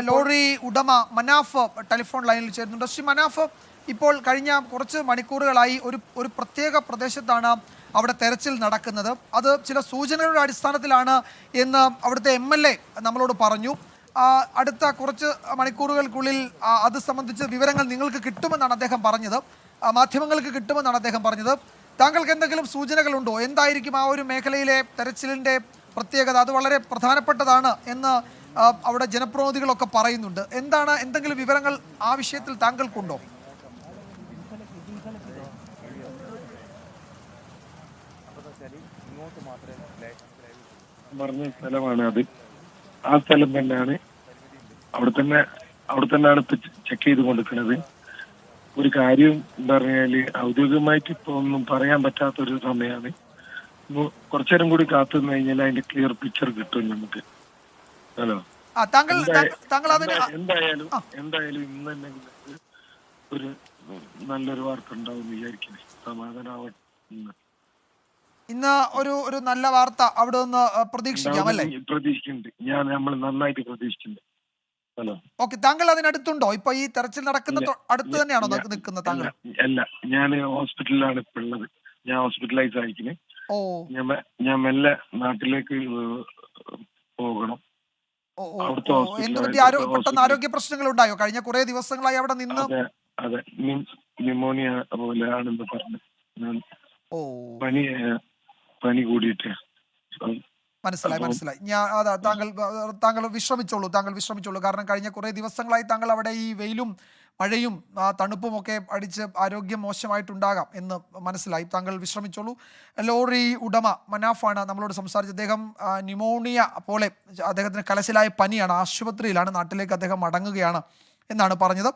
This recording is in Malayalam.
ലോറി ഉടമ മനാഫ് ടെലിഫോൺ ലൈനിൽ ചേരുന്നുണ്ട്. ശ്രീ മനാഫ്, ഇപ്പോൾ കഴിഞ്ഞ കുറച്ച് മണിക്കൂറുകളായി ഒരു പ്രത്യേക പ്രദേശത്താണ് അവിടെ തെരച്ചിൽ നടക്കുന്നത്. അത് ചില സൂചനകളുടെ അടിസ്ഥാനത്തിലാണ് എന്ന് അവിടുത്തെ MLA നമ്മളോട് പറഞ്ഞു. അടുത്ത കുറച്ച് മണിക്കൂറുകൾക്കുള്ളിൽ അത് സംബന്ധിച്ച് വിവരങ്ങൾ നിങ്ങൾക്ക് കിട്ടുമെന്നാണ് അദ്ദേഹം പറഞ്ഞത്, മാധ്യമങ്ങൾക്ക് കിട്ടുമെന്നാണ് അദ്ദേഹം പറഞ്ഞത്. താങ്കൾക്ക് എന്തെങ്കിലും സൂചനകളുണ്ടോ? എന്തായിരിക്കും ആ ഒരു മേഖലയിലെ തെരച്ചിലിൻ്റെ പ്രത്യേകത? അത് വളരെ പ്രധാനപ്പെട്ടതാണ് എന്ന് അവിടെ ജനപ്രതിനിധികളൊക്കെ പറയുന്നുണ്ട്. എന്താണ്, എന്തെങ്കിലും വിവരങ്ങൾ ആ വിഷയത്തിൽ താങ്കൾക്കുണ്ടോ? പറഞ്ഞ സ്ഥലമാണ് അത്. ആ സ്ഥലം തന്നെയാണ്. അവിടെ തന്നെയാണ് ഇപ്പൊ ചെക്ക് ചെയ്ത് കൊടുക്കുന്നത്. ഒരു കാര്യം എന്താ പറഞ്ഞാല് ഔദ്യോഗികമായിട്ട് ഇപ്പൊ ഒന്നും പറയാൻ പറ്റാത്തൊരു സമയമാണ്. കുറച്ചേരം കൂടി കാത്തു നിന്ന് കഴിഞ്ഞാൽ അതിന്റെ ക്ലിയർ പിക്ചർ കിട്ടും നമുക്ക്. ഹലോ, എന്തായാലും ഇന്ന് തന്നെ ഒരു നല്ലൊരു വാർത്ത ഉണ്ടാവും വിചാരിക്കുന്നത്. സമാധാനമാവട്ടെ. ഇന്ന് ഒരു നല്ല വാർത്ത അവിടെ നിന്ന് പ്രതീക്ഷിക്കാം അല്ലേ? പ്രതീക്ഷിക്കുന്നുണ്ട്. നമ്മൾ നന്നായിട്ട് പ്രതീക്ഷിക്കുന്നുണ്ട്. Hello, okay. താങ്കൾ അതിനടുത്തുണ്ടോ? ഇപ്പൊ ഈ തെരച്ചിൽ നടക്കുന്ന അടുത്ത് തന്നെയാണോ നിൽക്കുന്നത് താങ്കൾ? അല്ല, ഞാൻ ഹോസ്പിറ്റലിലാണ് ഇപ്പൊ ഉള്ളത്. ഞാൻ ഹോസ്പിറ്റലൈസ് ആയിരിക്കുന്നത്. ഞാൻ മെല്ലെ നാട്ടിലേക്ക് പോകണം. പെട്ടെന്ന് ആരോഗ്യ പ്രശ്നങ്ങൾ ഉണ്ടായോ? കഴിഞ്ഞ കുറെ ദിവസങ്ങളായി അവിടെ നിന്ന്. അതെ, ന്യൂമോണിയ പോലെയാണെന്ന് പറഞ്ഞു. പനി കൂടിയിട്ട്. മനസ്സിലായി. താങ്കൾ വിശ്രമിച്ചോളൂ. കാരണം കഴിഞ്ഞ കുറെ ദിവസങ്ങളായി താങ്കൾ അവിടെ ഈ വെയിലും മഴയും തണുപ്പും ഒക്കെ അടിച്ച് ആരോഗ്യം മോശമായിട്ടുണ്ടാകാം എന്ന് മനസ്സിലായി. താങ്കൾ വിശ്രമിച്ചോളൂ. ലോറി ഉടമ മനാഫാണ് നമ്മളോട് സംസാരിച്ചത്. അദ്ദേഹം ന്യൂമോണിയ പോലെ അദ്ദേഹത്തിന് കലശലായ പനിയാണ്, ആശുപത്രിയിലാണ്, നാട്ടിലേക്ക് അദ്ദേഹം മടങ്ങുകയാണ് എന്നാണ് പറഞ്ഞത്.